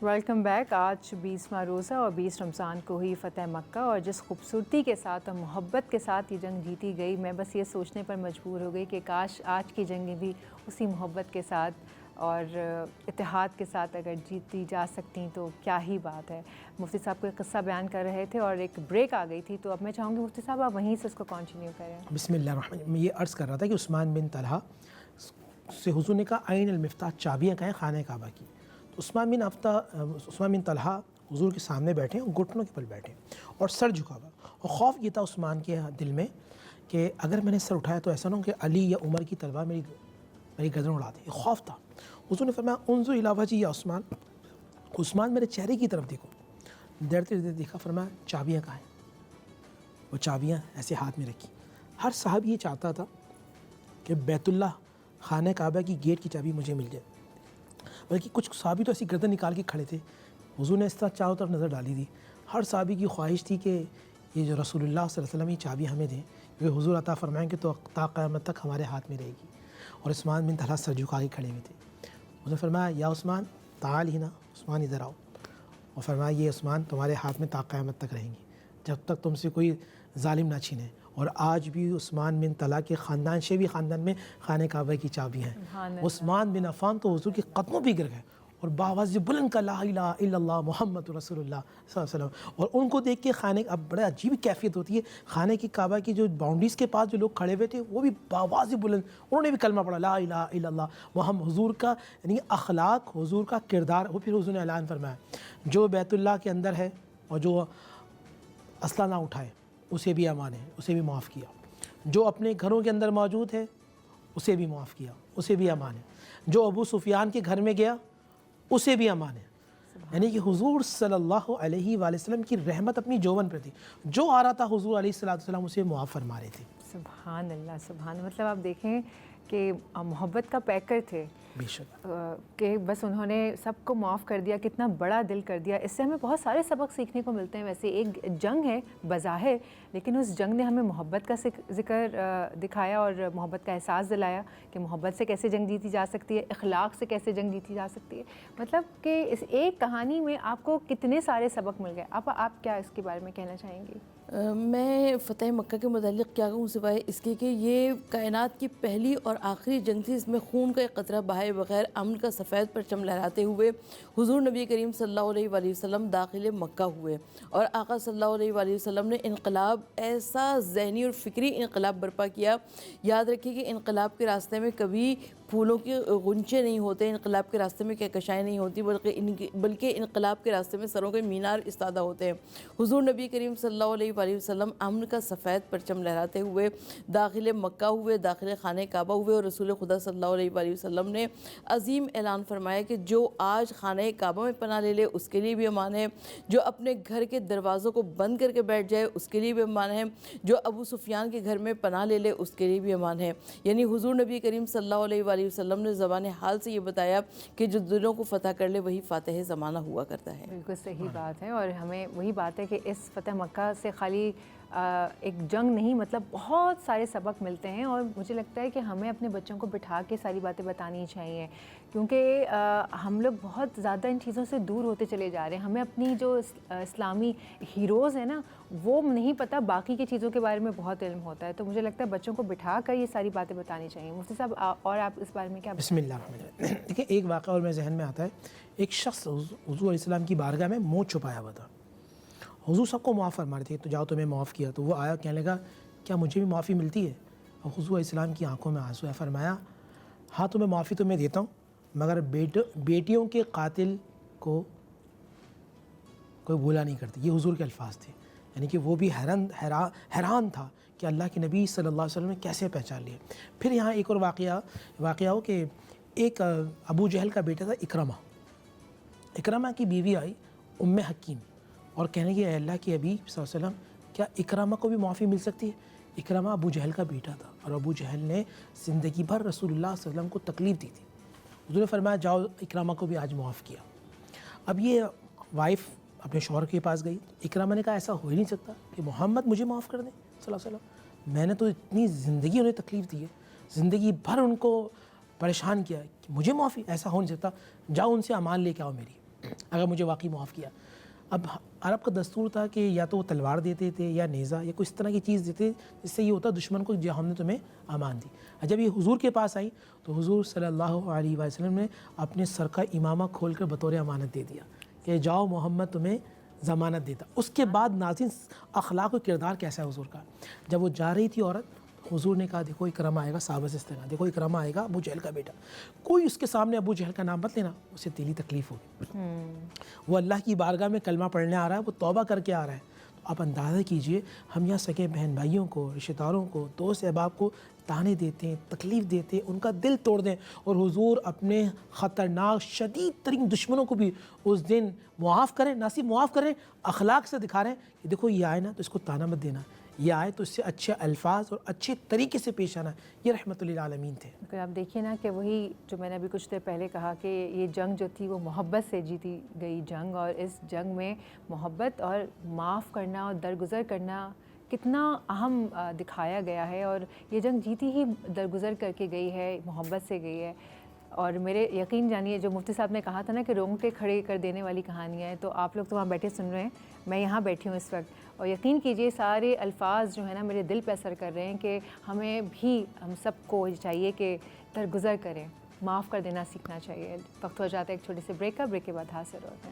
Welcome back. آج 20واں روزہ اور 20 رمضان کو ہوئی فتح مکہ، اور جس خوبصورتی کے ساتھ اور محبت کے ساتھ یہ جنگ جیتی گئی، میں بس یہ سوچنے پر مجبور ہو گئی کہ کاش آج کی جنگیں بھی اسی محبت کے ساتھ اور اتحاد کے ساتھ اگر جیتی جا سکتی تو کیا ہی بات ہے۔ مفتی صاحب کو ایک قصہ بیان کر رہے تھے اور ایک بریک آ گئی تھی، تو اب میں چاہوں گی مفتی صاحب آپ وہیں سے اس کو کنٹینیو کریں۔ بسم اللہ الرحمن الرحیم۔ میں یہ عرض کر رہا تھا کہ عثمان بن طلحہ سے حضور نے کہا عین المفتاح، چابیاں کہیں خانہ کعبہ کی۔ تو عثمان بن طلحہ حضور کے سامنے بیٹھے ہیں، گھٹنوں کے بل بیٹھے اور سر جھکا ہوا، اور خوف یہ تھا عثمان کے دل میں کہ اگر میں نے سر اٹھایا تو ایسا نہ ہو کہ علی یا عمر کی تلوار میری گردن اڑا دے۔ یہ خوف تھا۔ حضور نے فرمایا انظر الی وجہی یا عثمان، عثمان میرے چہرے کی طرف دیکھو۔ دیکھتے دیکھا، فرمایا چابیاں کہاں ہیں؟ وہ چابیاں ایسے ہاتھ میں رکھی۔ ہر صاحب یہ چاہتا تھا کہ بیت اللہ خانہ کعبہ کی گیٹ کی چابی مجھے مل جائے، بلکہ کچھ صحابی تو ایسی گردن نکال کے کھڑے تھے۔ حضور نے اس طرح چاروں طرف نظر ڈالی تھی۔ ہر صحابی کی خواہش تھی کہ یہ جو رسول اللہ صلی اللہ علیہ وسلم یہ چابی ہمیں دیں، کیونکہ حضور عطا فرمائیں کہ تو تا قیامت تک ہمارے ہاتھ میں رہے گی۔ اور عثمان بن طلحہ سر جھکا کے کھڑے ہوئے تھے۔ اس نے فرمایا یا عثمان تعال ہنا، عثمان ادھر آؤ، اور فرمایا یہ عثمان تمہارے ہاتھ میں تا قیامت تک رہیں گی، جب تک تم سے کوئی ظالم نہ چھینے۔ اور آج بھی عثمان بن طلحہ کے خاندان شیوی خاندان میں خانہ کعبہ کی چابی ہیں۔ عثمان بن عفان تو حضور کے قدموں پہ گر گئے اور باواز بلند کا لا الہ الا اللہ محمد رسول اللہ صلی اللہ علیہ وسلم۔ اور ان کو دیکھ کے اب بڑا عجیب کیفیت ہوتی ہے، خانہ کی کعبہ کی جو باؤنڈریز کے پاس جو لوگ کھڑے ہوئے تھے وہ بھی باواز بلند، انہوں نے بھی کلمہ پڑھا لا الہ الا اللہ محمد۔ حضور کا یعنی اخلاق، حضور کا کردار، وہ پھر حضور نے اعلان فرمایا جو بیت اللہ کے اندر ہے اور جو اسلحہ نہ اٹھائے اسے بھی امان ہے، اسے بھی معاف کیا۔ جو اپنے گھروں کے اندر موجود ہے اسے بھی معاف کیا، اسے بھی امان ہے۔ جو ابو سفیان کے گھر میں گیا اسے بھی امان ہے۔ یعنی کہ حضور صلی اللہ علیہ وآلہ وسلم کی رحمت اپنی جوبن پر تھی، جو آ رہا تھا حضور علیہ السلام اسے معاف فرما رہے تھے۔ سبحان اللہ، سبحان اللہ۔ مطلب آپ دیکھیں کہ محبت کا پیکر تھے، بے شک، کہ بس انہوں نے سب کو معاف کر دیا، کتنا بڑا دل کر دیا۔ اس سے ہمیں بہت سارے سبق سیکھنے کو ملتے ہیں۔ ویسے ایک جنگ ہے بظاہر، لیکن اس جنگ نے ہمیں محبت کا ذکر دکھایا اور محبت کا احساس دلایا کہ محبت سے کیسے جنگ جیتی جا سکتی ہے، اخلاق سے کیسے جنگ جیتی جا سکتی ہے۔ مطلب کہ اس ایک کہانی میں آپ کو کتنے سارے سبق مل گئے۔ آپ کیا اس کے بارے میں کہنا چاہیں گی؟ میں فتح مکہ کے متعلق کیا کہوں سوائے اس کے کہ یہ کائنات کی پہلی اور آخری جنگ تھی، اس میں خون کا ایک قطرہ بہائے بغیر امن کا سفید پرچم لہراتے ہوئے حضور نبی کریم صلی اللہ علیہ وآلہ وسلم داخل مکہ ہوئے، اور آقا صلی اللہ علیہ وآلہ وسلم نے انقلاب، ایسا ذہنی اور فکری انقلاب برپا کیا۔ یاد رکھیے کہ انقلاب کے راستے میں کبھی پھولوں کے غنچے نہیں ہوتے، انقلاب کے راستے میں کہکشائیں نہیں ہوتی، بلکہ انقلاب کے راستے میں سروں کے مینار استادہ ہوتے ہیں۔ حضور نبی کریم صلی اللہ علیہ وآلہ وسلم امن کا سفید پرچم لہراتے ہوئے داخل مکہ ہوئے، داخل خانہ کعبہ ہوئے، اور رسول خدا صلی اللہ علیہ وآلہ وسلم نے عظیم اعلان فرمایا کہ جو آج خانہ کعبہ میں پناہ لے لے اس کے لیے بھی امان ہے، جو اپنے گھر کے دروازوں کو بند کر کے بیٹھ جائے اس کے لیے بھی امان ہے، جو ابو سفیان کے گھر میں پناہ لے لے اس کے لیے بھی امان ہے۔ یعنی حضور نبی کریم صلی اللہ علیہ وآلہ وسلم نے زبان حال سے یہ بتایا کہ جو دلوں کو فتح کر لے وہی فاتح زمانہ ہوا کرتا ہے۔ بالکل صحیح بات ہے، اور ہمیں وہی بات ہے کہ اس فتح مکہ سے خالی ایک جنگ نہیں، مطلب بہت سارے سبق ملتے ہیں، اور مجھے لگتا ہے کہ ہمیں اپنے بچوں کو بٹھا کے ساری باتیں بتانی چاہیے، کیونکہ ہم لوگ بہت زیادہ ان چیزوں سے دور ہوتے چلے جا رہے ہیں۔ ہمیں اپنی جو اسلامی ہیروز ہیں نا وہ نہیں پتہ، باقی کی چیزوں کے بارے میں بہت علم ہوتا ہے، تو مجھے لگتا ہے بچوں کو بٹھا کر یہ ساری باتیں بتانی چاہیے۔ مفتی صاحب اور آپ اس بارے میں کیا؟ بسم اللہ الرحمن الرحیم۔ دیکھیں ایک واقعہ اور میرے ذہن میں آتا ہے، ایک شخص حضور علیہ السلام کی بارگاہ میں منہ چھپایا ہوا تھا۔ حضور سب کو معاف فرما رہے تھے، تو جاؤ تمہیں معاف کیا، تو وہ آیا کہنے لگا کیا مجھے بھی معافی ملتی ہے؟ اور حضور علیہ السلام کی آنکھوں میں آنسو ہے، فرمایا ہاں تمہیں معافی تو میں دیتا ہوں، مگر بیٹیوں کے قاتل کو کوئی بھولا نہیں کرتی۔ یہ حضور کے الفاظ تھے، یعنی کہ وہ بھی حیران تھا کہ اللہ کے نبی صلی اللہ علیہ وسلم نے کیسے پہچان لیا۔ پھر یہاں ایک اور واقعہ ہو کہ ایک ابو جہل کا بیٹا تھا اکرمہ کی بیوی آئی ام حکیم اور کہنے لگی اے اللہ کے حبیب صلی اللہ علیہ وسلم کیا اکرمہ کو بھی معافی مل سکتی ہے؟ اکرمہ ابو جہل کا بیٹا تھا، اور ابو جہل نے زندگی بھر رسول اللہ صلی اللہ علیہ وسلم کو تکلیف دی تھی۔ حضور نے فرمایا جاؤ اکرمہ کو بھی آج معاف کیا۔ اب یہ وائف اپنے شوہر کے پاس گئی، اکرمہ نے کہا ایسا ہو ہی نہیں سکتا کہ محمد مجھے معاف کر دیں صلی اللہ علیہ وسلم، میں نے تو اتنی زندگی انہیں تکلیف دی ہے، زندگی بھر ان کو پریشان کیا ہے کہ مجھے معافی، ایسا ہو نہیں سکتا، جاؤ ان سے امان لے کے آؤ میری۔ اگر مجھے واقعی معاف کیا. اب عرب کا دستور تھا کہ یا تو وہ تلوار دیتے تھے یا نیزہ یا کوئی اس طرح کی چیز دیتے جس سے یہ ہوتا دشمن کو جو ہم نے تمہیں امان دی. جب یہ حضور کے پاس آئی تو حضور صلی اللہ علیہ وسلم نے اپنے سر کا امامہ کھول کر بطور امانت دے دیا کہ جاؤ محمد تمہیں ضمانت دیتا. اس کے بعد ناظرین اخلاق و کردار کیسا ہے حضور کا. جب وہ جا رہی تھی عورت, حضور نے کہا دیکھو اکرمہ آئے گا, صحابہ سے استغنا, دیکھو اکرمہ آئے گا ابو جہل کا بیٹا, کوئی اس کے سامنے ابو جہل کا نام مت لینا, اسے دلی تکلیف ہوگی. وہ اللہ کی بارگاہ میں کلمہ پڑھنے آ رہا ہے, وہ توبہ کر کے آ رہا ہے. تو آپ اندازہ کیجئے ہم یہاں سگے بہن بھائیوں کو, رشتہ داروں کو, دوست احباب کو تانے دیتے ہیں, تکلیف دیتے ہیں, ان کا دل توڑ دیں, اور حضور اپنے خطرناک شدید ترین دشمنوں کو بھی اس دن معاف کریں. نہ صرف معاف کریں, اخلاق سے دکھا رہے ہیں کہ دیکھو یہ آئے نا تو اس کو تانا مت دینا, یہ آئے تو اس سے اچھے الفاظ اور اچھے طریقے سے پیش آنا. یہ رحمت للعالمین تھے. اگر آپ دیکھیے نا کہ وہی جو میں نے ابھی کچھ دیر پہلے کہا کہ یہ جنگ جو تھی وہ محبت سے جیتی گئی جنگ, اور اس جنگ میں محبت اور معاف کرنا اور درگزر کرنا کتنا اہم دکھایا گیا ہے. اور یہ جنگ جیتی ہی درگزر کر کے گئی ہے, محبت سے گئی ہے. اور میرے یقین جانیے جو مفتی صاحب نے کہا تھا نا کہ رونگٹے کھڑے کر دینے والی کہانیاں ہیں, تو آپ لوگ تو وہاں بیٹھے سن رہے ہیں, میں یہاں بیٹھی ہوں اس وقت, اور یقین کیجئے سارے الفاظ جو ہیں نا میرے دل پہ اثر کر رہے ہیں کہ ہمیں بھی, ہم سب کو چاہیے کہ درگزر کریں, معاف کر دینا سیکھنا چاہیے. وقت ہو جاتا ہے ایک چھوٹے سے بریک کا, بریک کے بعد حاضر ہوتے ہیں.